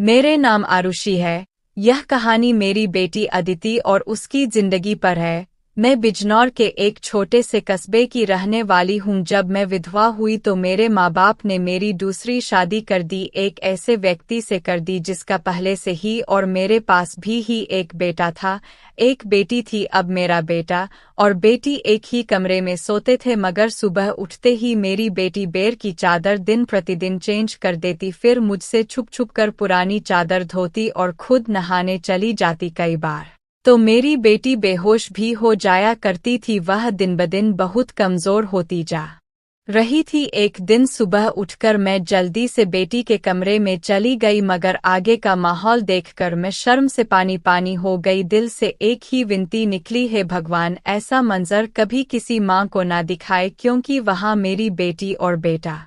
मेरे नाम आरुषि है। यह कहानी मेरी बेटी अदिति और उसकी जिंदगी पर है। मैं बिजनौर के एक छोटे से कस्बे की रहने वाली हूँ। जब मैं विधवा हुई तो मेरे माँ बाप ने मेरी दूसरी शादी कर दी, एक ऐसे व्यक्ति से कर दी जिसका पहले से ही और मेरे पास भी एक बेटा था। एक बेटी थी। अब मेरा बेटा और बेटी एक ही कमरे में सोते थे, मगर सुबह उठते ही मेरी बेटी बेर की चादर दिन प्रतिदिन चेंज कर देती, फिर मुझसे छुप छुप कर पुरानी चादर धोती और खुद नहाने चली जाती। कई बार तो मेरी बेटी बेहोश भी हो जाया करती थी। वह दिन ब दिन बहुत कमजोर होती जा रही थी। एक दिन सुबह उठकर मैं जल्दी से बेटी के कमरे में चली गई, मगर आगे का माहौल देखकर मैं शर्म से पानी पानी हो गई। दिल से एक ही विनती निकली, हे भगवान, ऐसा मंजर कभी किसी माँ को ना दिखाए, क्योंकि वहाँ मेरी बेटी और बेटा।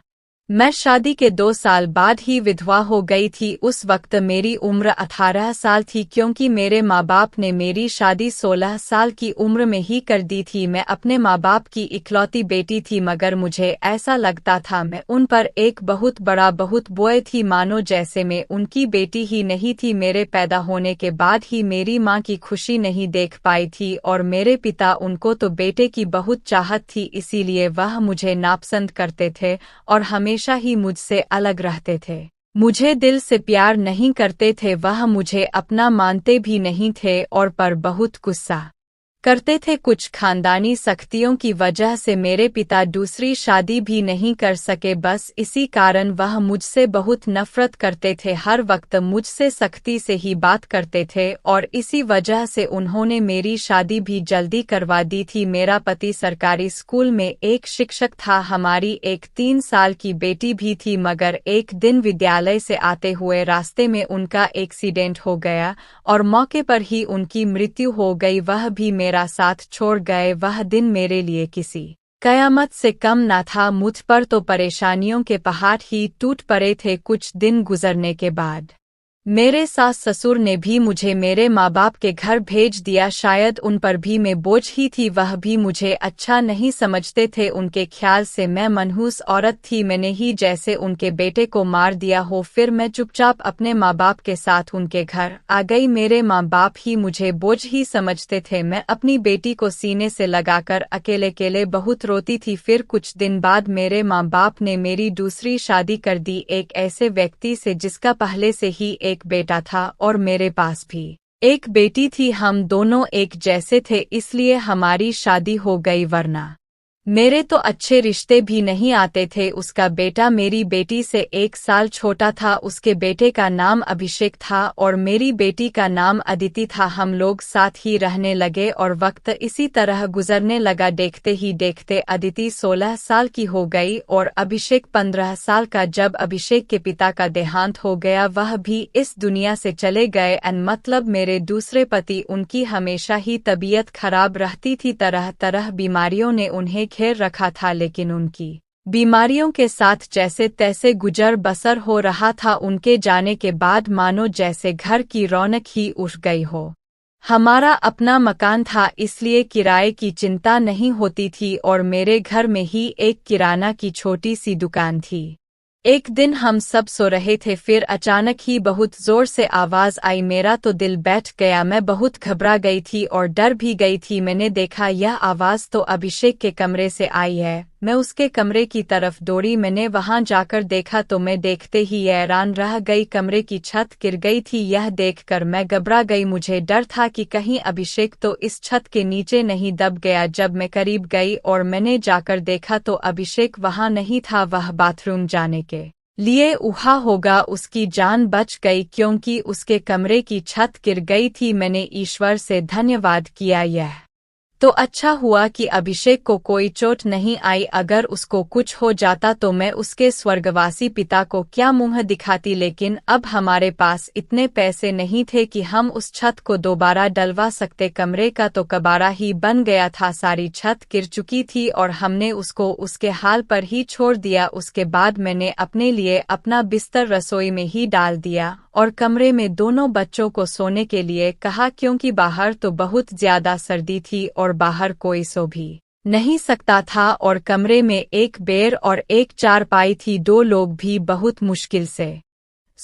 मैं शादी के 2 साल बाद ही विधवा हो गई थी। उस वक्त मेरी उम्र 18 साल थी, क्योंकि मेरे माँ बाप ने मेरी शादी 16 साल की उम्र में ही कर दी थी। मैं अपने माँ बाप की इकलौती बेटी थी, मगर मुझे ऐसा लगता था मैं उन पर एक बहुत बड़ा बहुत बोझ थी, मानो जैसे मैं उनकी बेटी ही नहीं थी। मेरे पैदा होने के बाद ही मेरी माँ की खुशी नहीं देख पाई थी, और मेरे पिता, उनको तो बेटे की बहुत चाहत थी, इसीलिए वह मुझे नापसंद करते थे और हमेशा ही मुझसे अलग रहते थे। मुझे दिल से प्यार नहीं करते थे। वह मुझे अपना मानते भी नहीं थे और पर बहुत गुस्सा करते थे। कुछ खानदानी सख्तियों की वजह से मेरे पिता दूसरी शादी भी नहीं कर सके। बस इसी कारण वह मुझसे बहुत नफरत करते थे, हर वक्त मुझसे सख्ती से ही बात करते थे, और इसी वजह से उन्होंने मेरी शादी भी जल्दी करवा दी थी। मेरा पति सरकारी स्कूल में एक शिक्षक था। हमारी एक 3 साल की बेटी भी थी, मगर एक दिन विद्यालय से आते हुए रास्ते में उनका एक्सीडेंट हो गया और मौके पर ही उनकी मृत्यु हो गई। वह भी मेरा साथ छोड़ गए। वह दिन मेरे लिए किसी कयामत से कम न था। मुझ पर तो परेशानियों के पहाड़ ही टूट पड़े थे। कुछ दिन गुजरने के बाद मेरे सास ससुर ने भी मुझे मेरे माँ बाप के घर भेज दिया। शायद उन पर भी मैं बोझ ही थी। वह भी मुझे अच्छा नहीं समझते थे। उनके ख्याल से मैं मनहूस औरत थी। मैंने ही जैसे उनके बेटे को मार दिया हो। फिर मैं चुपचाप अपने माँ बाप के साथ उनके घर आ गई। मेरे माँ बाप ही मुझे बोझ ही समझते थे। मैं अपनी बेटी को सीने से लगाकर अकेले अकेले बहुत रोती थी। फिर कुछ दिन बाद मेरे माँ बाप ने मेरी दूसरी शादी कर दी, एक ऐसे व्यक्ति से जिसका पहले से ही एक बेटा था और मेरे पास भी एक बेटी थी। हम दोनों एक जैसे थे, इसलिए हमारी शादी हो गई, वरना मेरे तो अच्छे रिश्ते भी नहीं आते थे। उसका बेटा मेरी बेटी से 1 साल छोटा था। उसके बेटे का नाम अभिषेक था और मेरी बेटी का नाम अदिति था। हम लोग साथ ही रहने लगे और वक्त इसी तरह गुजरने लगा। देखते ही देखते अदिति 16 साल की हो गई और अभिषेक 15 साल का। जब अभिषेक के पिता का देहांत हो गया, वह भी इस दुनिया से चले गए। मतलब मेरे दूसरे पति, उनकी हमेशा ही तबीयत खराब रहती थी। तरह तरह बीमारियों ने उन्हें घेर रखा था, लेकिन उनकी बीमारियों के साथ जैसे तैसे गुजर बसर हो रहा था। उनके जाने के बाद मानो जैसे घर की रौनक ही उठ गई हो। हमारा अपना मकान था, इसलिए किराए की चिंता नहीं होती थी, और मेरे घर में ही एक किराना की छोटी सी दुकान थी। एक दिन हम सब सो रहे थे, फिर अचानक ही बहुत जोर से आवाज आई। मेरा तो दिल बैठ गया। मैं बहुत घबरा गई थी और डर भी गई थी। मैंने देखा यह आवाज तो अभिषेक के कमरे से आई है। मैं उसके कमरे की तरफ दौड़ी। मैंने वहां जाकर देखा तो मैं देखते ही हैरान रह गई। कमरे की छत गिर गई थी। यह देखकर मैं घबरा गई। मुझे डर था कि कहीं अभिषेक तो इस छत के नीचे नहीं दब गया। जब मैं करीब गई और मैंने जाकर देखा तो अभिषेक वहां नहीं था। वह बाथरूम जाने के लिए उठा होगा। उसकी जान बच गई, क्योंकि उसके कमरे की छत गिर गई थी। मैंने ईश्वर से धन्यवाद किया। यह तो अच्छा हुआ कि अभिषेक को कोई चोट नहीं आई। अगर उसको कुछ हो जाता तो मैं उसके स्वर्गवासी पिता को क्या मुंह दिखाती। लेकिन अब हमारे पास इतने पैसे नहीं थे कि हम उस छत को दोबारा डलवा सकते। कमरे का तो कबाड़ा ही बन गया था। सारी छत गिर चुकी थी और हमने उसको उसके हाल पर ही छोड़ दिया। उसके बाद मैंने अपने लिए अपना बिस्तर रसोई में ही डाल दिया और कमरे में दोनों बच्चों को सोने के लिए कहा, क्योंकि बाहर तो बहुत ज्यादा सर्दी थी और बाहर कोई सो भी नहीं सकता था। और कमरे में एक बेड और एक चारपाई थी। 2 लोग भी बहुत मुश्किल से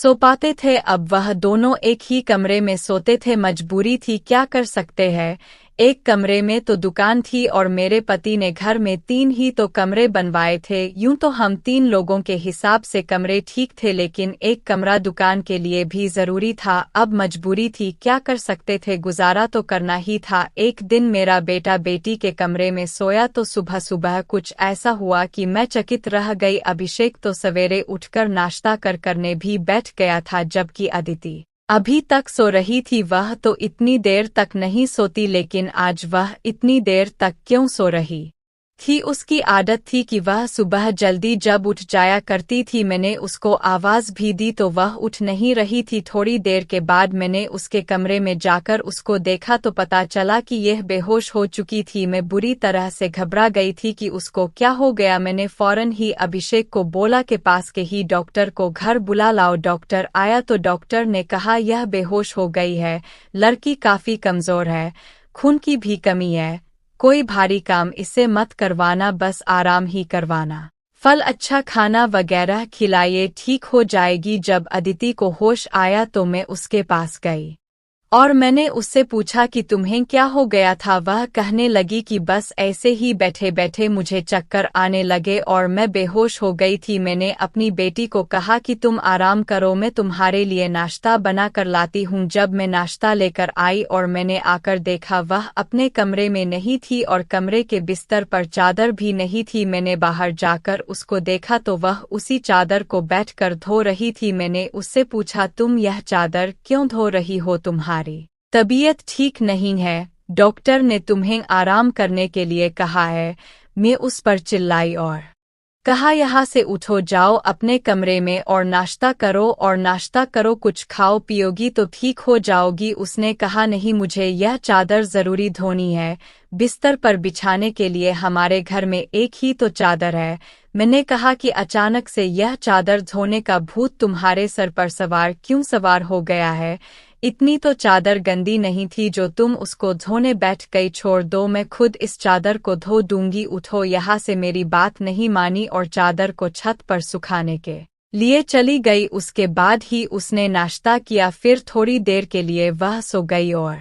सो पाते थे। अब वह दोनों एक ही कमरे में सोते थे। मजबूरी थी, क्या कर सकते हैं। एक कमरे में तो दुकान थी और मेरे पति ने घर में 3 ही तो कमरे बनवाए थे। यूं तो हम 3 लोगों के हिसाब से कमरे ठीक थे, लेकिन एक कमरा दुकान के लिए भी जरूरी था। अब मजबूरी थी, क्या कर सकते थे, गुजारा तो करना ही था। एक दिन मेरा बेटा बेटी के कमरे में सोया तो सुबह सुबह कुछ ऐसा हुआ कि मैं चकित रह गई। अभिषेक तो सवेरे उठकर नाश्ता करने भी बैठ गया था, जबकि अदिति अभी तक सो रही थी। वह तो इतनी देर तक नहीं सोती, लेकिन आज वह इतनी देर तक क्यों सो रही थी। उसकी आदत थी कि वह सुबह जल्दी जब उठ जाया करती थी। मैंने उसको आवाज़ भी दी तो वह उठ नहीं रही थी। थोड़ी देर के बाद मैंने उसके कमरे में जाकर उसको देखा तो पता चला कि यह बेहोश हो चुकी थी। मैं बुरी तरह से घबरा गई थी कि उसको क्या हो गया। मैंने फौरन ही अभिषेक को बोला कि पास के ही डॉक्टर को घर बुला लाओ। डॉक्टर आया तो डॉक्टर ने कहा यह बेहोश हो गई है, लड़की काफ़ी कमज़ोर है, खून की भी कमी है, कोई भारी काम इससे मत करवाना, बस आराम ही करवाना, फल अच्छा खाना वगैरह खिलाइए, ठीक हो जाएगी। जब अदिति को होश आया तो मैं उसके पास गई और मैंने उससे पूछा कि तुम्हें क्या हो गया था। वह कहने लगी कि बस ऐसे ही बैठे बैठे मुझे चक्कर आने लगे और मैं बेहोश हो गई थी। मैंने अपनी बेटी को कहा कि तुम आराम करो, मैं तुम्हारे लिए नाश्ता बना कर लाती हूँ। जब मैं नाश्ता लेकर आई और मैंने आकर देखा वह अपने कमरे में नहीं थी और कमरे के बिस्तर पर चादर भी नहीं थी। मैंने बाहर जाकर उसको देखा तो वह उसी चादर को बैठकर धो रही थी। मैंने उससे पूछा तुम यह चादर क्यों धो रही हो, तुम्हारी तबीयत ठीक नहीं है, डॉक्टर ने तुम्हें आराम करने के लिए कहा है। मैं उस पर चिल्लाई और कहा यहाँ से उठो, जाओ अपने कमरे में और नाश्ता करो, कुछ खाओ पियोगी तो ठीक हो जाओगी। उसने कहा नहीं, मुझे यह चादर जरूरी धोनी है, बिस्तर पर बिछाने के लिए हमारे घर में एक ही तो चादर है। मैंने कहा कि अचानक से यह चादर धोने का भूत तुम्हारे सर पर सवार हो गया है। इतनी तो चादर गंदी नहीं थी जो तुम उसको धोने बैठ गई। छोड़ दो, मैं खुद इस चादर को धो दूंगी, उठो यहाँ से। मेरी बात नहीं मानी और चादर को छत पर सुखाने के लिए चली गई। उसके बाद ही उसने नाश्ता किया, फिर थोड़ी देर के लिए वह सो गई और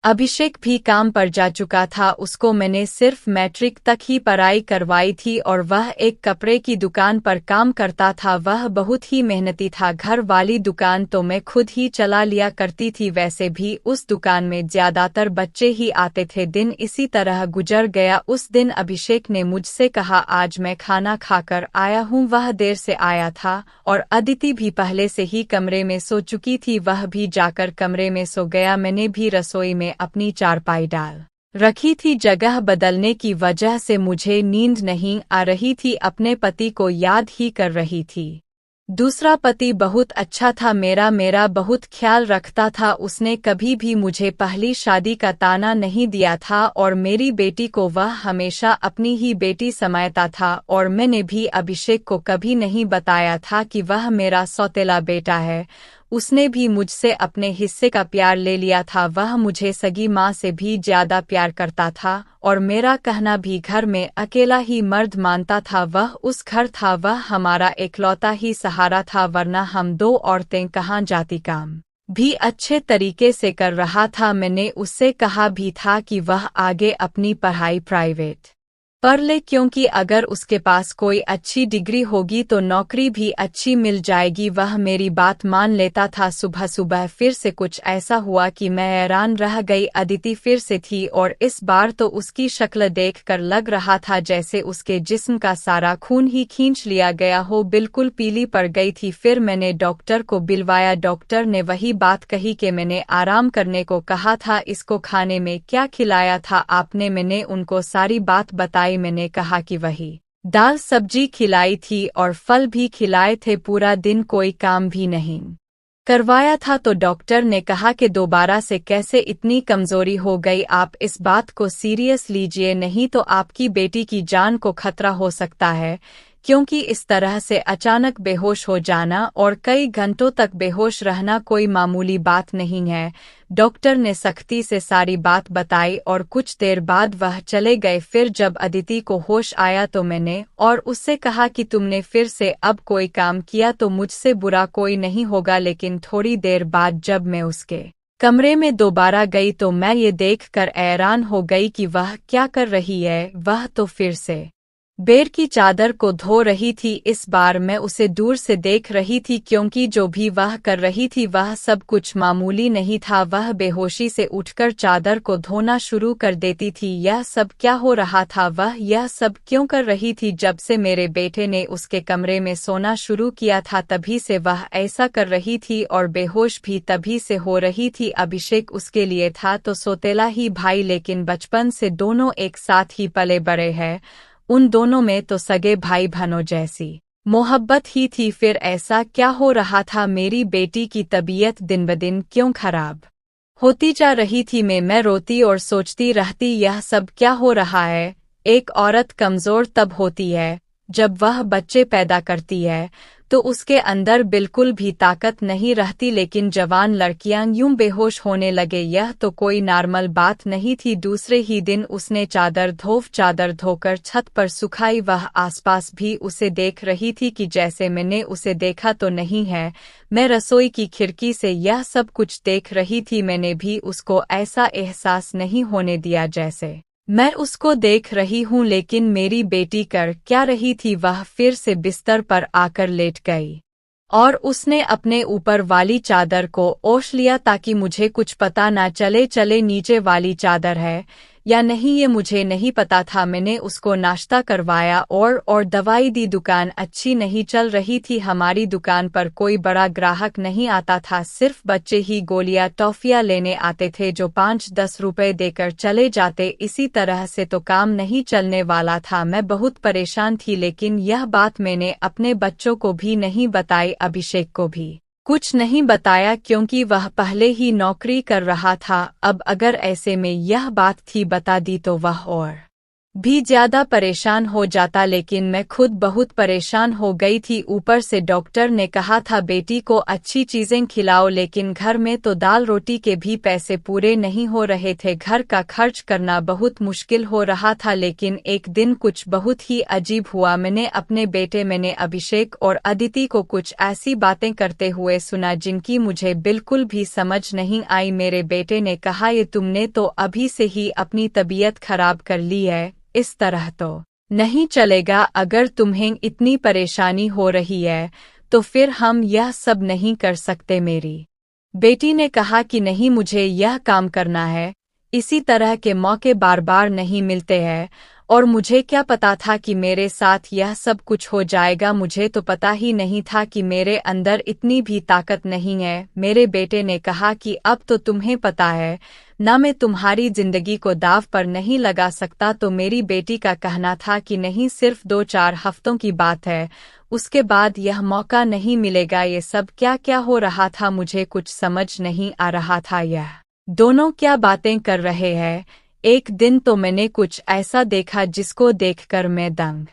अभिषेक भी काम पर जा चुका था। उसको मैंने सिर्फ मैट्रिक तक ही पढ़ाई करवाई थी और वह एक कपड़े की दुकान पर काम करता था। वह बहुत ही मेहनती था। घर वाली दुकान तो मैं खुद ही चला लिया करती थी। वैसे भी उस दुकान में ज्यादातर बच्चे ही आते थे। दिन इसी तरह गुजर गया। उस दिन अभिषेक ने मुझसे कहा आज मैं खाना खाकर आया हूँ। वह देर से आया था और अदिति भी पहले से ही कमरे में सो चुकी थी। वह भी जाकर कमरे में सो गया। मैंने भी रसोई में अपनी चारपाई डाल रखी थी। जगह बदलने की वजह से मुझे नींद नहीं आ रही थी, अपने पति को याद ही कर रही थी। दूसरा पति बहुत अच्छा था, मेरा बहुत ख्याल रखता था। उसने कभी भी मुझे पहली शादी का ताना नहीं दिया था और मेरी बेटी को वह हमेशा अपनी ही बेटी समझता था। और मैंने भी अभिषेक को कभी नहीं बताया था कि वह मेरा सौतेला बेटा है। उसने भी मुझसे अपने हिस्से का प्यार ले लिया था। वह मुझे सगी माँ से भी ज्यादा प्यार करता था और मेरा कहना भी घर में अकेला ही मर्द मानता था। वह उस घर था, वह हमारा एकलौता ही सहारा था, वरना हम 2 औरतें कहाँ जाती। काम भी अच्छे तरीके से कर रहा था। मैंने उससे कहा भी था कि वह आगे अपनी पढ़ाई प्राइवेट पढ़ ले, क्योंकि अगर उसके पास कोई अच्छी डिग्री होगी तो नौकरी भी अच्छी मिल जाएगी। वह मेरी बात मान लेता था। सुबह सुबह फिर से कुछ ऐसा हुआ कि मैं हैरान रह गई। अदिति फिर से थी और इस बार तो उसकी शक्ल देखकर लग रहा था जैसे उसके जिस्म का सारा खून ही खींच लिया गया हो, बिल्कुल पीली पड़ गई थी। फिर मैंने डॉक्टर को बुलवाया। डॉक्टर ने वही बात कही कि मैंने आराम करने को कहा था, इसको खाने में क्या खिलाया था आपने। मैंने उनको सारी बात बताई। मैंने कहा कि वही दाल सब्जी खिलाई थी और फल भी खिलाए थे, पूरा दिन कोई काम भी नहीं करवाया था। तो डॉक्टर ने कहा कि दोबारा से कैसे इतनी कमजोरी हो गई, आप इस बात को सीरियस लीजिए, नहीं तो आपकी बेटी की जान को खतरा हो सकता है। क्योंकि इस तरह से अचानक बेहोश हो जाना और कई घंटों तक बेहोश रहना कोई मामूली बात नहीं है। डॉक्टर ने सख्ती से सारी बात बताई और कुछ देर बाद वह चले गए। फिर जब अदिति को होश आया तो मैंने और उससे कहा कि तुमने फिर से अब कोई काम किया तो मुझसे बुरा कोई नहीं होगा। लेकिन थोड़ी देर बाद जब मैं उसके कमरे में दोबारा गई तो मैं ये देखकर हैरान हो गई कि वह क्या कर रही है। वह तो फिर से बेड की चादर को धो रही थी। इस बार मैं उसे दूर से देख रही थी क्योंकि जो भी वह कर रही थी वह सब कुछ मामूली नहीं था। वह बेहोशी से उठकर चादर को धोना शुरू कर देती थी। यह सब क्या हो रहा था? वह यह सब क्यों कर रही थी? जब से मेरे बेटे ने उसके कमरे में सोना शुरू किया था तभी से वह ऐसा कर रही थी और बेहोश भी तभी से हो रही थी। अभिषेक उसके लिए था तो सौतेला ही भाई, लेकिन बचपन से दोनों एक साथ ही पले बड़े हैं। उन दोनों में तो सगे भाई बहनों जैसी मोहब्बत ही थी। फिर ऐसा क्या हो रहा था? मेरी बेटी की तबीयत दिन ब दिन क्यों खराब होती जा रही थी? मैं रोती और सोचती रहती, यह सब क्या हो रहा है? एक औरत कमज़ोर तब होती है जब वह बच्चे पैदा करती है तो उसके अंदर बिल्कुल भी ताकत नहीं रहती, लेकिन जवान लड़कियां यूं बेहोश होने लगे, यह तो कोई नॉर्मल बात नहीं थी। दूसरे ही दिन उसने चादर धोकर छत पर सुखाई। वह आसपास भी उसे देख रही थी कि जैसे मैंने उसे देखा तो नहीं है। मैं रसोई की खिड़की से यह सब कुछ देख रही थी। मैंने भी उसको ऐसा एहसास नहीं होने दिया जैसे मैं उसको देख रही हूँ। लेकिन मेरी बेटी कर क्या रही थी? वह फिर से बिस्तर पर आकर लेट गई और उसने अपने ऊपर वाली चादर को ओढ़ लिया ताकि मुझे कुछ पता ना चले नीचे वाली चादर है या नहीं ये मुझे नहीं पता था। मैंने उसको नाश्ता करवाया और दवाई दी। दुकान अच्छी नहीं चल रही थी। हमारी दुकान पर कोई बड़ा ग्राहक नहीं आता था, सिर्फ बच्चे ही गोलियां टॉफियां लेने आते थे जो 5-10 रुपए देकर चले जाते। इसी तरह से तो काम नहीं चलने वाला था। मैं बहुत परेशान थी, लेकिन यह बात मैंने अपने बच्चों को भी नहीं बताई, अभिषेक को भी कुछ नहीं बताया क्योंकि वह पहले ही नौकरी कर रहा था। अब अगर ऐसे में यह बात थी बता दी तो वह और भी ज्यादा परेशान हो जाता, लेकिन मैं खुद बहुत परेशान हो गई थी। ऊपर से डॉक्टर ने कहा था बेटी को अच्छी चीजें खिलाओ, लेकिन घर में तो दाल रोटी के भी पैसे पूरे नहीं हो रहे थे। घर का खर्च करना बहुत मुश्किल हो रहा था। लेकिन एक दिन कुछ बहुत ही अजीब हुआ। मैंने अभिषेक और अदिति को कुछ ऐसी बातें करते हुए सुना जिनकी मुझे बिल्कुल भी समझ नहीं आई। मेरे बेटे ने कहा, ये तुमने तो अभी से ही अपनी तबीयत खराब कर ली है, इस तरह तो नहीं चलेगा। अगर तुम्हें इतनी परेशानी हो रही है तो फिर हम यह सब नहीं कर सकते। मेरी बेटी ने कहा कि नहीं, मुझे यह काम करना है। इसी तरह के मौके बार बार नहीं मिलते हैं और मुझे क्या पता था कि मेरे साथ यह सब कुछ हो जाएगा। मुझे तो पता ही नहीं था कि मेरे अंदर इतनी भी ताकत नहीं है। मेरे बेटे ने कहा कि अब तो तुम्हें पता है ना, मैं तुम्हारी जिंदगी को दाव पर नहीं लगा सकता। तो मेरी बेटी का कहना था कि नहीं, सिर्फ 2-4 हफ्तों की बात है, उसके बाद यह मौका नहीं मिलेगा। ये सब क्या क्या हो रहा था? मुझे कुछ समझ नहीं आ रहा था। यह दोनों क्या बातें कर रहे हैं? एक दिन तो मैंने कुछ ऐसा देखा जिसको देखकर मैं दंग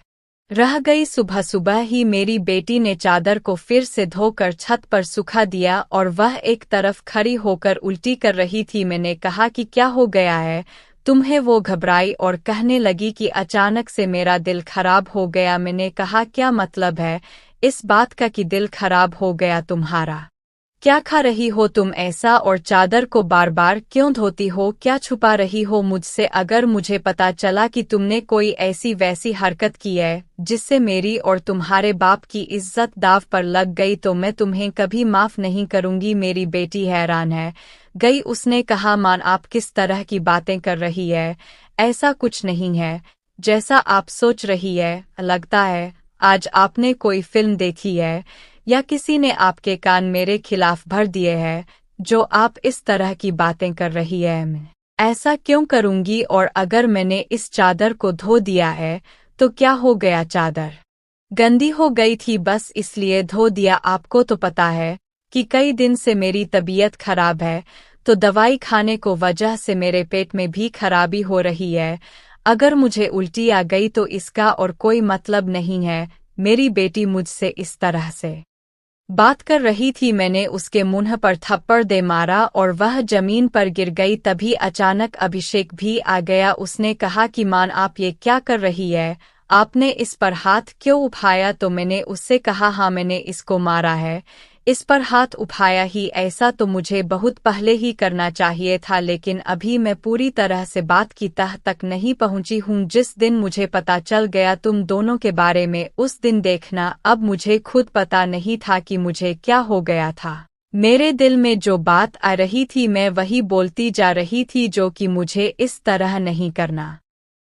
रह गई। सुबह सुबह ही मेरी बेटी ने चादर को फिर से धोकर छत पर सुखा दिया और वह एक तरफ खड़ी होकर उल्टी कर रही थी। मैंने कहा कि क्या हो गया है तुम्हें? वो घबराई और कहने लगी कि अचानक से मेरा दिल खराब हो गया। मैंने कहा, क्या मतलब है इस बात का कि दिल खराब हो गया तुम्हारा? क्या खा रही हो तुम ऐसा, और चादर को बार बार क्यों धोती हो? क्या छुपा रही हो मुझसे? अगर मुझे पता चला कि तुमने कोई ऐसी वैसी हरकत की है जिससे मेरी और तुम्हारे बाप की इज्जत दाव पर लग गई तो मैं तुम्हें कभी माफ नहीं करूंगी। मेरी बेटी हैरान है गई। उसने कहा, मान आप किस तरह की बातें कर रही है? ऐसा कुछ नहीं है जैसा आप सोच रही है। लगता है आज आपने कोई फिल्म देखी है या किसी ने आपके कान मेरे खिलाफ भर दिए हैं जो आप इस तरह की बातें कर रही है। मैं ऐसा क्यों करूंगी? और अगर मैंने इस चादर को धो दिया है तो क्या हो गया? चादर गंदी हो गई थी, बस इसलिए धो दिया। आपको तो पता है कि कई दिन से मेरी तबीयत खराब है, तो दवाई खाने को वजह से मेरे पेट में भी खराबी हो रही है। अगर मुझे उल्टी आ गई तो इसका और कोई मतलब नहीं है। मेरी बेटी मुझसे इस तरह से बात कर रही थी। मैंने उसके मुंह पर थप्पड़ दे मारा और वह जमीन पर गिर गई। तभी अचानक अभिषेक भी आ गया। उसने कहा कि मान, आप ये क्या कर रही है? आपने इस पर हाथ क्यों उठाया? तो मैंने उससे कहा, हाँ, मैंने इसको मारा है, इस पर हाथ उठाया ही। ऐसा तो मुझे बहुत पहले ही करना चाहिए था, लेकिन अभी मैं पूरी तरह से बात की तह तक नहीं पहुंची हूं। जिस दिन मुझे पता चल गया तुम दोनों के बारे में, उस दिन देखना। अब मुझे खुद पता नहीं था कि मुझे क्या हो गया था। मेरे दिल में जो बात आ रही थी मैं वही बोलती जा रही थी, जो कि मुझे इस तरह नहीं करना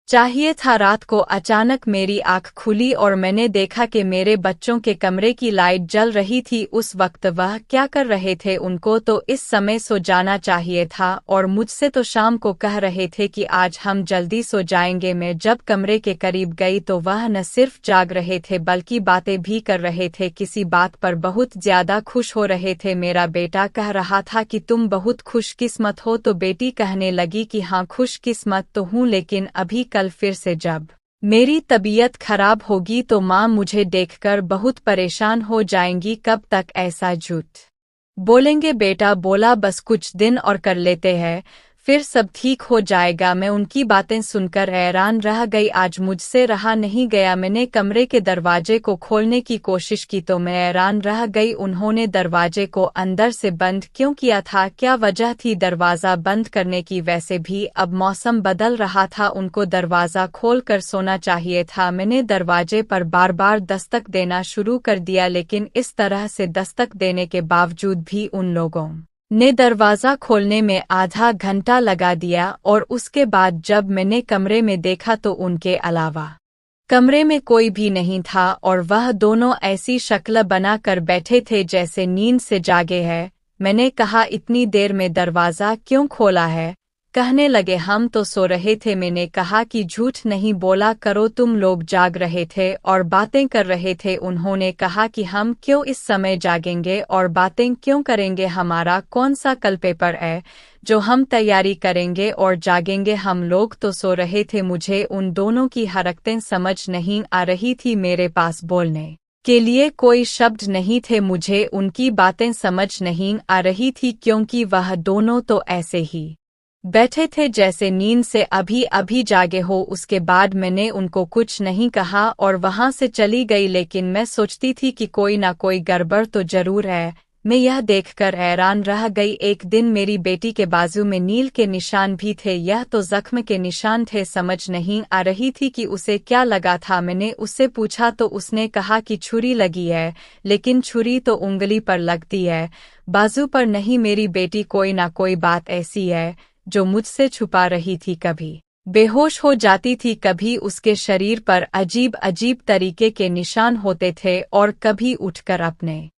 चाहिए था। रात को अचानक मेरी आंख खुली और मैंने देखा कि मेरे बच्चों के कमरे की लाइट जल रही थी। उस वक्त वह क्या कर रहे थे? उनको तो इस समय सो जाना चाहिए था और मुझसे तो शाम को कह रहे थे कि आज हम जल्दी सो जाएंगे। मैं जब कमरे के करीब गई तो वह न सिर्फ जाग रहे थे बल्कि बातें भी कर रहे थे। किसी बात पर बहुत ज्यादा खुश हो रहे थे। मेरा बेटा कह रहा था कि तुम बहुत खुशकिस्मत हो, तो बेटी कहने लगी कि हाँ, खुशकिस्मत तो हूँ, लेकिन अभी कल फिर से जब मेरी तबीयत खराब होगी तो माँ मुझे देखकर बहुत परेशान हो जाएंगी। कब तक ऐसा झूठ बोलेंगे? बेटा बोला, बस कुछ दिन और कर लेते हैं, फिर सब ठीक हो जाएगा। मैं उनकी बातें सुनकर हैरान रह गई। आज मुझसे रहा नहीं गया। मैंने कमरे के दरवाजे को खोलने की कोशिश की तो मैं हैरान रह गई। उन्होंने दरवाजे को अंदर से बंद क्यों किया था? क्या वजह थी दरवाज़ा बंद करने की? वैसे भी अब मौसम बदल रहा था, उनको दरवाज़ा खोलकर सोना चाहिए था। मैंने दरवाजे पर बार बार दस्तक देना शुरू कर दिया, लेकिन इस तरह से दस्तक देने के बावजूद भी उन लोगों ने दरवाज़ा खोलने में आधा घंटा लगा दिया। और उसके बाद जब मैंने कमरे में देखा तो उनके अलावा कमरे में कोई भी नहीं था और वह दोनों ऐसी शक्ल बना कर बैठे थे जैसे नींद से जागे हैं। मैंने कहा, इतनी देर में दरवाज़ा क्यों खोला है? कहने लगे, हम तो सो रहे थे। मैंने कहा कि झूठ नहीं बोला करो, तुम लोग जाग रहे थे और बातें कर रहे थे। उन्होंने कहा कि हम क्यों इस समय जागेंगे और बातें क्यों करेंगे? हमारा कौन सा कल पेपर है जो हम तैयारी करेंगे और जागेंगे? हम लोग तो सो रहे थे। मुझे उन दोनों की हरकतें समझ नहीं आ रही थी। मेरे पास बोलने के लिए कोई शब्द नहीं थे। मुझे उनकी बातें समझ नहीं आ रही थी क्योंकि वह दोनों तो ऐसे ही बैठे थे जैसे नींद से अभी अभी जागे हो। उसके बाद मैंने उनको कुछ नहीं कहा और वहां से चली गई, लेकिन मैं सोचती थी कि कोई ना कोई गड़बड़ तो जरूर है। मैं यह देखकर हैरान रह गई। एक दिन मेरी बेटी के बाजू में नील के निशान भी थे। यह तो जख्म के निशान थे। समझ नहीं आ रही थी कि उसे क्या लगा था। मैंने उससे पूछा तो उसने कहा कि छुरी लगी है, लेकिन छुरी तो उंगली पर लगती है, बाजू पर नहीं। मेरी बेटी कोई ना कोई बात ऐसी है जो मुझसे छुपा रही थी। कभी बेहोश हो जाती थी, कभी उसके शरीर पर अजीब अजीब तरीके के निशान होते थे और कभी उठकर अपने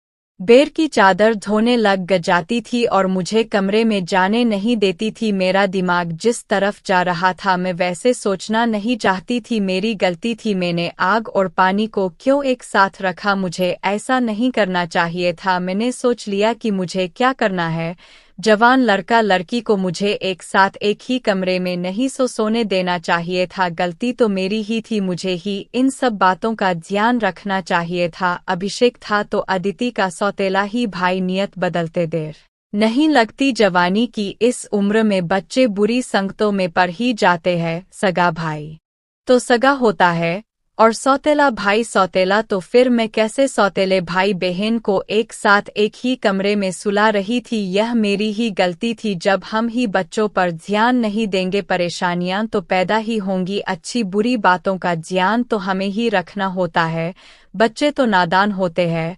बेर की चादर धोने लग जाती थी और मुझे कमरे में जाने नहीं देती थी। मेरा दिमाग जिस तरफ जा रहा था मैं वैसे सोचना नहीं चाहती थी। मेरी गलती थी। मैंने आग और पानी को क्यों एक साथ रखा? मुझे ऐसा नहीं करना चाहिए था। मैंने सोच लिया कि मुझे क्या करना है। जवान लड़का लड़की को मुझे एक साथ एक ही कमरे में नहीं सोने देना चाहिए था। गलती तो मेरी ही थी। मुझे ही इन सब बातों का ध्यान रखना चाहिए था। अभिषेक था तो अदिति का सौतेला ही भाई। नियत बदलते देर नहीं लगती। जवानी की इस उम्र में बच्चे बुरी संगतों में पड़ ही जाते हैं। सगा भाई तो सगा होता है और सौतेला भाई सौतेला। तो फिर मैं कैसे सौतेले भाई बहन को एक साथ एक ही कमरे में सुला रही थी? यह मेरी ही गलती थी। जब हम ही बच्चों पर ध्यान नहीं देंगे परेशानियां तो पैदा ही होंगी। अच्छी बुरी बातों का ध्यान तो हमें ही रखना होता है। बच्चे तो नादान होते हैं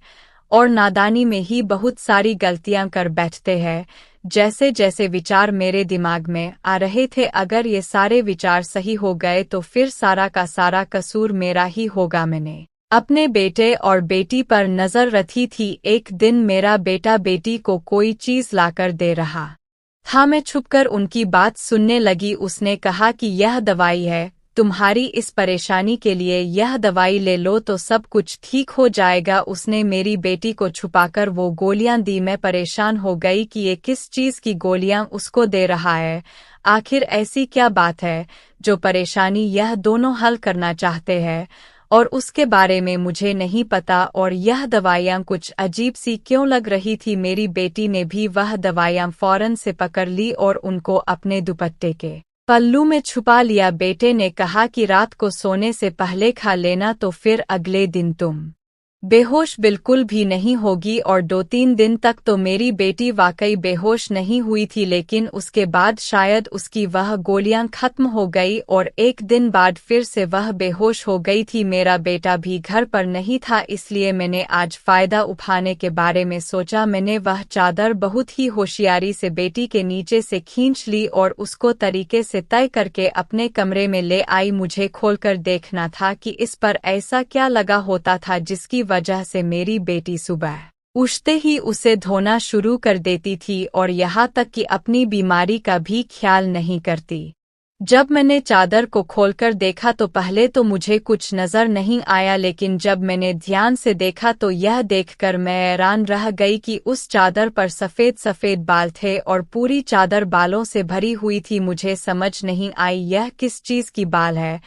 और नादानी में ही बहुत सारी गलतियां कर बैठते हैं। जैसे जैसे विचार मेरे दिमाग में आ रहे थे, अगर ये सारे विचार सही हो गए तो फिर सारा का सारा कसूर मेरा ही होगा। मैंने अपने बेटे और बेटी पर नजर रखी थी। एक दिन मेरा बेटा बेटी को कोई चीज लाकर दे रहा था। मैं छुपकर उनकी बात सुनने लगी। उसने कहा कि यह दवाई है, तुम्हारी इस परेशानी के लिए यह दवाई ले लो तो सब कुछ ठीक हो जाएगा। उसने मेरी बेटी को छुपाकर वो गोलियां दी। मैं परेशान हो गई कि ये किस चीज़ की गोलियां उसको दे रहा है। आखिर ऐसी क्या बात है जो परेशानी यह दोनों हल करना चाहते हैं और उसके बारे में मुझे नहीं पता और यह दवाइयाँ कुछ अजीब सी क्यों लग रही थी। मेरी बेटी ने भी वह दवाइयाँ फौरन से पकड़ ली और उनको अपने दुपट्टे के पल्लू में छुपा लिया। बेटे ने कहा कि रात को सोने से पहले खा लेना तो फिर अगले दिन तुम बेहोश बिल्कुल भी नहीं होगी। और 2-3 दिन तक तो मेरी बेटी वाकई बेहोश नहीं हुई थी, लेकिन उसके बाद शायद उसकी वह गोलियां खत्म हो गई और एक दिन बाद फिर से वह बेहोश हो गई थी। मेरा बेटा भी घर पर नहीं था, इसलिए मैंने आज फायदा उठाने के बारे में सोचा। मैंने वह चादर बहुत ही होशियारी से बेटी के नीचे से खींच ली और उसको तरीके से तय करके अपने कमरे में ले आई। मुझे खोलकर देखना था कि इस पर ऐसा क्या लगा होता था जिसकी वजह से मेरी बेटी सुबह उठते ही उसे धोना शुरू कर देती थी और यहाँ तक कि अपनी बीमारी का भी ख्याल नहीं करती। जब मैंने चादर को खोलकर देखा तो पहले तो मुझे कुछ नजर नहीं आया, लेकिन जब मैंने ध्यान से देखा तो यह देखकर मैं हैरान रह गई कि उस चादर पर सफ़ेद सफ़ेद बाल थे और पूरी चादर बालों से भरी हुई थी। मुझे समझ नहीं आई यह किस चीज़ की बाल है,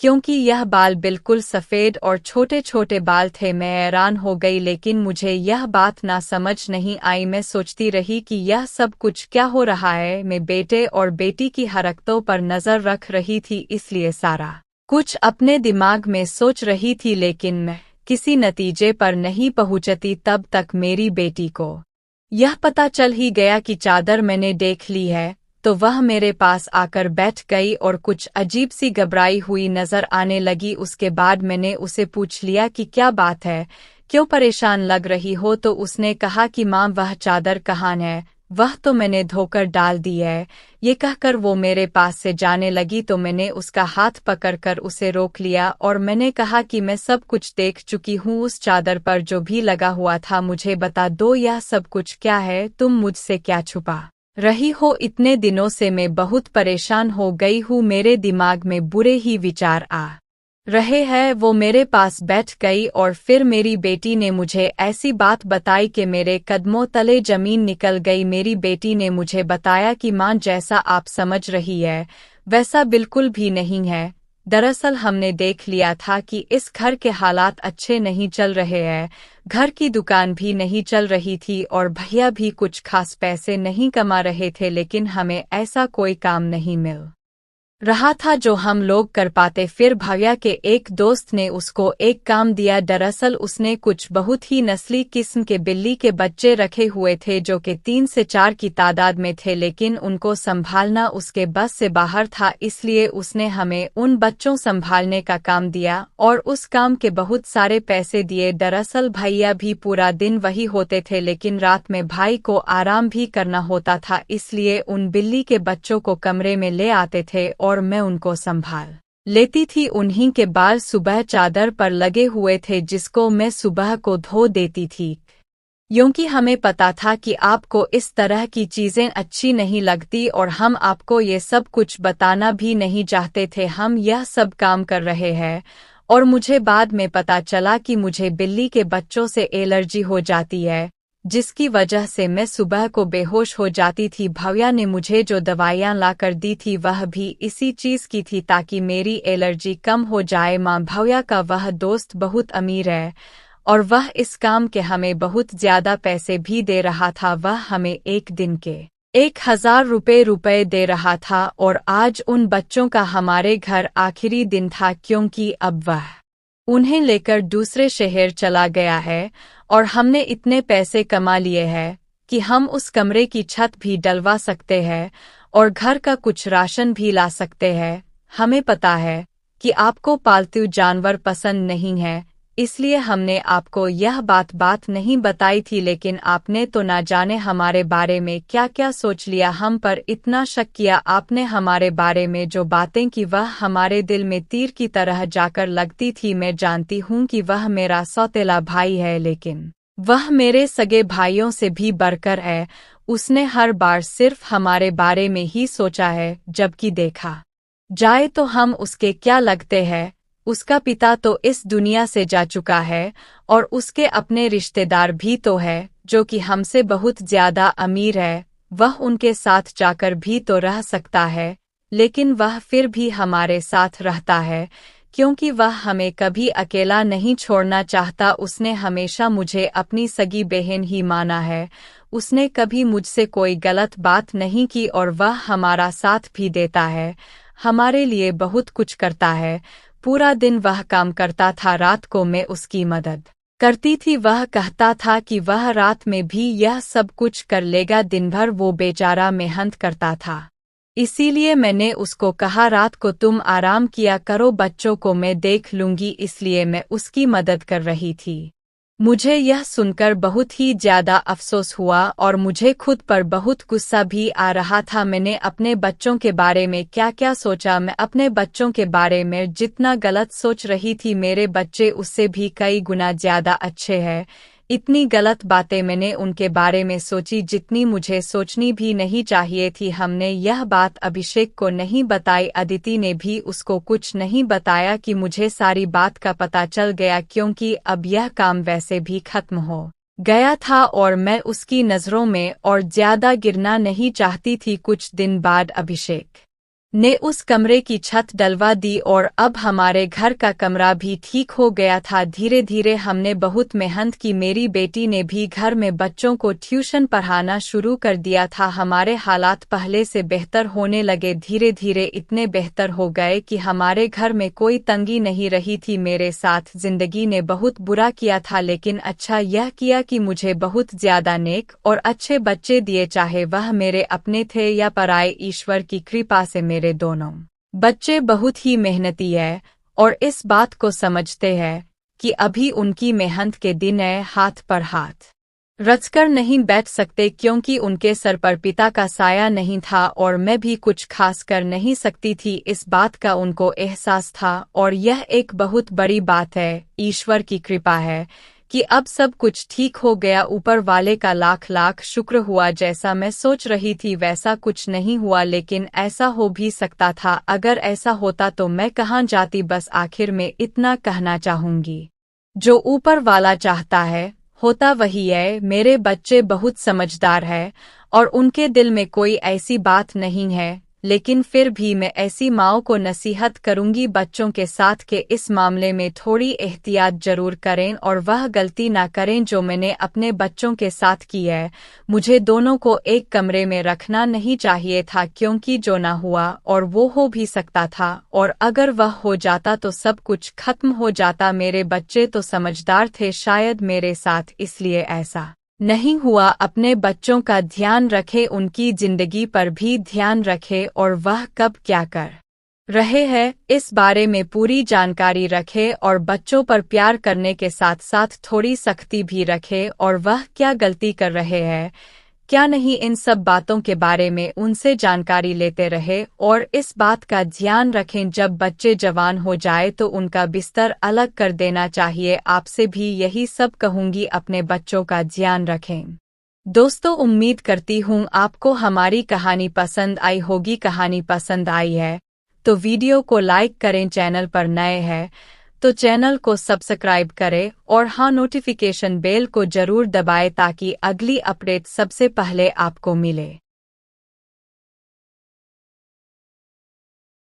क्योंकि यह बाल बिल्कुल सफ़ेद और छोटे छोटे बाल थे। मैं हैरान हो गई, लेकिन मुझे यह बात ना समझ नहीं आई। मैं सोचती रही कि यह सब कुछ क्या हो रहा है। मैं बेटे और बेटी की हरकतों पर नज़र रख रही थी, इसलिए सारा कुछ अपने दिमाग में सोच रही थी, लेकिन मैं किसी नतीजे पर नहीं पहुंचती। तब तक मेरी बेटी को यह पता चल ही गया कि चादर मैंने देख ली है, तो वह मेरे पास आकर बैठ गई और कुछ अजीब सी घबराई हुई नजर आने लगी। उसके बाद मैंने उसे पूछ लिया कि क्या बात है, क्यों परेशान लग रही हो। तो उसने कहा कि माँ वह चादर कहाँ है, वह तो मैंने धोकर डाल दी है। ये कहकर वो मेरे पास से जाने लगी, तो मैंने उसका हाथ पकड़कर उसे रोक लिया और मैंने कहा कि मैं सब कुछ देख चुकी हूँ। उस चादर पर जो भी लगा हुआ था मुझे बता दो, यह सब कुछ क्या है, तुम मुझसे क्या छुपा रही हो। इतने दिनों से मैं बहुत परेशान हो गई हूँ, मेरे दिमाग में बुरे ही विचार आ रहे हैं। वो मेरे पास बैठ गई और फिर मेरी बेटी ने मुझे ऐसी बात बताई कि मेरे कदमों तले जमीन निकल गई। मेरी बेटी ने मुझे बताया कि माँ जैसा आप समझ रही है वैसा बिल्कुल भी नहीं है। दरअसल हमने देख लिया था कि इस घर के हालात अच्छे नहीं चल रहे हैं, घर की दुकान भी नहीं चल रही थी और भैया भी कुछ खास पैसे नहीं कमा रहे थे, लेकिन हमें ऐसा कोई काम नहीं मिल रहा था जो हम लोग कर पाते। फिर भैया के एक दोस्त ने उसको एक काम दिया। दरअसल उसने कुछ बहुत ही नस्ली किस्म के बिल्ली के बच्चे रखे हुए थे जो कि 3 से 4 की तादाद में थे, लेकिन उनको संभालना उसके बस से बाहर था, इसलिए उसने हमें उन बच्चों संभालने का काम दिया और उस काम के बहुत सारे पैसे दिए। दरअसल भैया भी पूरा दिन वही होते थे, लेकिन रात में भाई को आराम भी करना होता था, इसलिए उन बिल्ली के बच्चों को कमरे में ले आते थे और मैं उनको संभाल लेती थी। उन्हीं के बाल सुबह चादर पर लगे हुए थे जिसको मैं सुबह को धो देती थी, क्योंकि हमें पता था कि आपको इस तरह की चीजें अच्छी नहीं लगती और हम आपको ये सब कुछ बताना भी नहीं चाहते थे। हम यह सब काम कर रहे हैं और मुझे बाद में पता चला कि मुझे बिल्ली के बच्चों से एलर्जी हो जाती है, जिसकी वजह से मैं सुबह को बेहोश हो जाती थी। भैया ने मुझे जो दवाइयाँ ला कर दी थी वह भी इसी चीज़ की थी, ताकि मेरी एलर्जी कम हो जाए। माँ भैया का वह दोस्त बहुत अमीर है और वह इस काम के हमें बहुत ज़्यादा पैसे भी दे रहा था। वह हमें एक दिन के 1000 रुपये दे रहा था और आज उन बच्चों का हमारे घर आखिरी दिन था, क्योंकि अब वह उन्हें लेकर दूसरे शहर चला गया है और हमने इतने पैसे कमा लिए हैं कि हम उस कमरे की छत भी डलवा सकते हैं और घर का कुछ राशन भी ला सकते हैं। हमें पता है कि आपको पालतू जानवर पसंद नहीं है, इसलिए हमने आपको यह बात नहीं बताई थी, लेकिन आपने तो ना जाने हमारे बारे में क्या क्या सोच लिया। हम पर इतना शक किया आपने हमारे बारे में जो बातें की वह हमारे दिल में तीर की तरह जाकर लगती थी। मैं जानती हूँ कि वह मेरा सौतेला भाई है, लेकिन वह मेरे सगे भाइयों से भी बढ़कर है। उसने हर बार सिर्फ हमारे बारे में ही सोचा है, जबकि देखा जाए तो हम उसके क्या लगते हैं। उसका पिता तो इस दुनिया से जा चुका है और उसके अपने रिश्तेदार भी तो है जो कि हमसे बहुत ज्यादा अमीर है। वह उनके साथ जाकर भी तो रह सकता है, लेकिन वह फिर भी हमारे साथ रहता है, क्योंकि वह हमें कभी अकेला नहीं छोड़ना चाहता। उसने हमेशा मुझे अपनी सगी बहन ही माना है। उसने कभी मुझसे कोई गलत बात नहीं की और वह हमारा साथ भी देता है, हमारे लिए बहुत कुछ करता है। पूरा दिन वह काम करता था, रात को मैं उसकी मदद करती थी। वह कहता था कि वह रात में भी यह सब कुछ कर लेगा, दिन भर वो बेचारा मेहनत करता था। इसीलिए मैंने उसको कहा रात को तुम आराम किया करो, बच्चों को मैं देख लूंगी, इसलिए मैं उसकी मदद कर रही थी। मुझे यह सुनकर बहुत ही ज्यादा अफसोस हुआ और मुझे खुद पर बहुत गुस्सा भी आ रहा था। मैंने अपने बच्चों के बारे में क्या क्या सोचा। मैं अपने बच्चों के बारे में जितना गलत सोच रही थी, मेरे बच्चे उससे भी कई गुना ज्यादा अच्छे हैं। इतनी गलत बातें मैंने उनके बारे में सोची जितनी मुझे सोचनी भी नहीं चाहिए थी। हमने यह बात अभिषेक को नहीं बताई, अदिति ने भी उसको कुछ नहीं बताया कि मुझे सारी बात का पता चल गया, क्योंकि अब यह काम वैसे भी खत्म हो गया था और मैं उसकी नज़रों में और ज्यादा गिरना नहीं चाहती थी। कुछ दिन बाद अभिषेक ने उस कमरे की छत डलवा दी और अब हमारे घर का कमरा भी ठीक हो गया था। धीरे धीरे हमने बहुत मेहनत की। मेरी बेटी ने भी घर में बच्चों को ट्यूशन पढ़ाना शुरू कर दिया था। हमारे हालात पहले से बेहतर होने लगे, धीरे धीरे इतने बेहतर हो गए कि हमारे घर में कोई तंगी नहीं रही थी। मेरे साथ जिंदगी ने बहुत बुरा किया था, लेकिन अच्छा यह किया कि मुझे बहुत ज्यादा नेक और अच्छे बच्चे दिए, चाहे वह मेरे अपने थे या पराए। ईश्वर की कृपा से मेरे दोनों बच्चे बहुत ही मेहनती है और इस बात को समझते हैं कि अभी उनकी मेहनत के दिन है। हाथ पर हाथ रचकर नहीं बैठ सकते, क्योंकि उनके सर पर पिता का साया नहीं था और मैं भी कुछ खास कर नहीं सकती थी। इस बात का उनको एहसास था और यह एक बहुत बड़ी बात है। ईश्वर की कृपा है कि अब सब कुछ ठीक हो गया। ऊपर वाले का लाख लाख शुक्र हुआ। जैसा मैं सोच रही थी वैसा कुछ नहीं हुआ, लेकिन ऐसा हो भी सकता था। अगर ऐसा होता तो मैं कहाँ जाती। बस आखिर में इतना कहना चाहूंगी, जो ऊपर वाला चाहता है होता वही है। मेरे बच्चे बहुत समझदार हैं और उनके दिल में कोई ऐसी बात नहीं है, लेकिन फिर भी मैं ऐसी माँओं को नसीहत करूंगी बच्चों के साथ के इस मामले में थोड़ी एहतियात जरूर करें और वह गलती ना करें जो मैंने अपने बच्चों के साथ की है। मुझे दोनों को एक कमरे में रखना नहीं चाहिए था, क्योंकि जो ना हुआ और वो हो भी सकता था, और अगर वह हो जाता तो सब कुछ खत्म हो जाता। मेरे बच्चे तो समझदार थे, शायद मेरे साथ इसलिए ऐसा नहीं हुआ। अपने बच्चों का ध्यान रखे, उनकी जिंदगी पर भी ध्यान रखे और वह कब क्या कर रहे हैं इस बारे में पूरी जानकारी रखे और बच्चों पर प्यार करने के साथ साथ थोड़ी सख्ती भी रखे और वह क्या गलती कर रहे हैं क्या नहीं, इन सब बातों के बारे में उनसे जानकारी लेते रहे और इस बात का ध्यान रखें जब बच्चे जवान हो जाए तो उनका बिस्तर अलग कर देना चाहिए। आपसे भी यही सब कहूंगी, अपने बच्चों का ध्यान रखें। दोस्तों, उम्मीद करती हूँ आपको हमारी कहानी पसंद आई होगी। कहानी पसंद आई है तो वीडियो को लाइक करें, चैनल पर नए हैं तो चैनल को सब्सक्राइब करें और हाँ, नोटिफिकेशन बेल को जरूर दबाएं ताकि अगली अपडेट सबसे पहले आपको मिले।